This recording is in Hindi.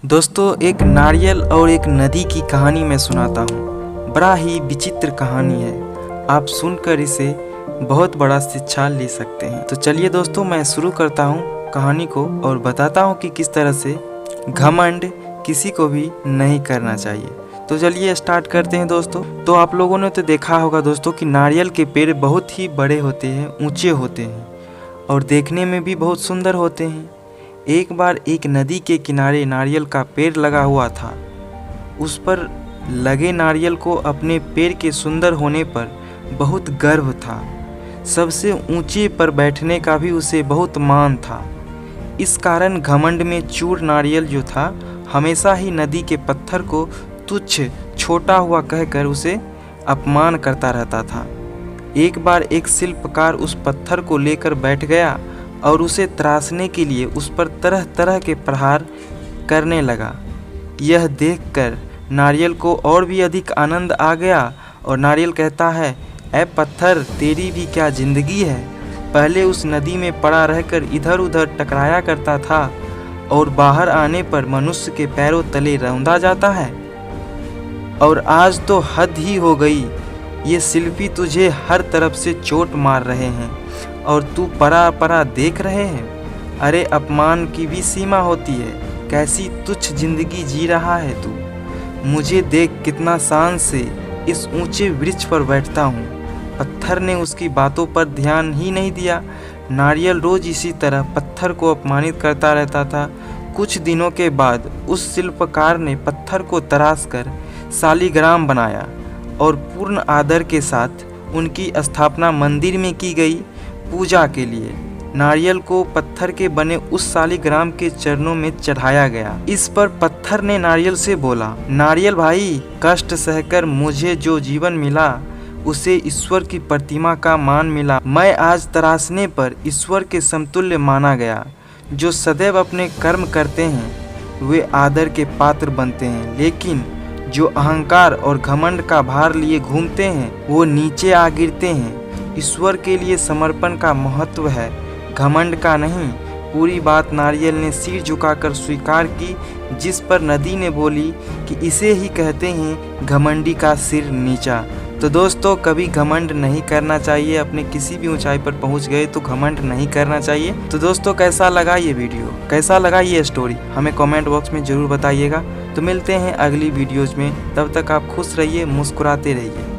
दोस्तों, एक नारियल और एक नदी की कहानी मैं सुनाता हूँ। बड़ा ही विचित्र कहानी है। आप सुनकर इसे बहुत बड़ा शिक्षा ले सकते हैं। तो चलिए दोस्तों, मैं शुरू करता हूँ कहानी को और बताता हूँ कि किस तरह से घमंड किसी को भी नहीं करना चाहिए। तो चलिए स्टार्ट करते हैं दोस्तों। तो आप लोगों ने तो देखा होगा दोस्तों कि नारियल के पेड़ बहुत ही बड़े होते हैं, ऊंचे होते हैं और देखने में भी बहुत सुंदर होते हैं। एक बार एक नदी के किनारे नारियल का पेड़ लगा हुआ था। उस पर लगे नारियल को अपने पेड़ के सुंदर होने पर बहुत गर्व था। सबसे ऊंचे पर बैठने का भी उसे बहुत मान था। इस कारण घमंड में चूर नारियल जो था हमेशा ही नदी के पत्थर को तुच्छ छोटा हुआ कहकर उसे अपमान करता रहता था। एक बार एक शिल्पकार उस पत्थर को लेकर बैठ गया और उसे तराशने के लिए उस पर तरह तरह के प्रहार करने लगा। यह देखकर नारियल को और भी अधिक आनंद आ गया और नारियल कहता है, ऐ पत्थर, तेरी भी क्या ज़िंदगी है। पहले उस नदी में पड़ा रहकर इधर उधर टकराया करता था और बाहर आने पर मनुष्य के पैरों तले रौंदा जाता है, और आज तो हद ही हो गई। ये शिल्पी तुझे हर तरफ से चोट मार रहे हैं और तू परा परा देख रहे हैं। अरे अपमान की भी सीमा होती है। कैसी तुच्छ जिंदगी जी रहा है तू। मुझे देख कितना शान से इस ऊंचे वृक्ष पर बैठता हूँ। पत्थर ने उसकी बातों पर ध्यान ही नहीं दिया। नारियल रोज इसी तरह पत्थर को अपमानित करता रहता था। कुछ दिनों के बाद उस शिल्पकार ने पत्थर को तराश कर शालिग्राम बनाया और पूर्ण आदर के साथ उनकी स्थापना मंदिर में की गई पूजा के लिए। नारियल को पत्थर के बने उस शालिग्राम के चरणों में चढ़ाया गया। इस पर पत्थर ने नारियल से बोला, नारियल भाई, कष्ट सहकर मुझे जो जीवन मिला उसे ईश्वर की प्रतिमा का मान मिला। मैं आज तराशने पर ईश्वर के समतुल्य माना गया। जो सदैव अपने कर्म करते हैं वे आदर के पात्र बनते हैं, लेकिन जो अहंकार और घमंड का भार लिए घूमते हैं वो नीचे आ गिरते हैं। ईश्वर के लिए समर्पण का महत्व है, घमंड का नहीं। पूरी बात नारियल ने सिर झुकाकर स्वीकार की, जिस पर नदी ने बोली कि इसे ही कहते हैं घमंडी का सिर नीचा। तो दोस्तों, कभी घमंड नहीं करना चाहिए। अपने किसी भी ऊंचाई पर पहुंच गए तो घमंड नहीं करना चाहिए। तो दोस्तों, कैसा लगा ये वीडियो, कैसा लगा ये स्टोरी, हमें कमेंट बॉक्स में ज़रूर बताइएगा। तो मिलते हैं अगली वीडियोज़ में। तब तक आप खुश रहिए, मुस्कुराते रहिए।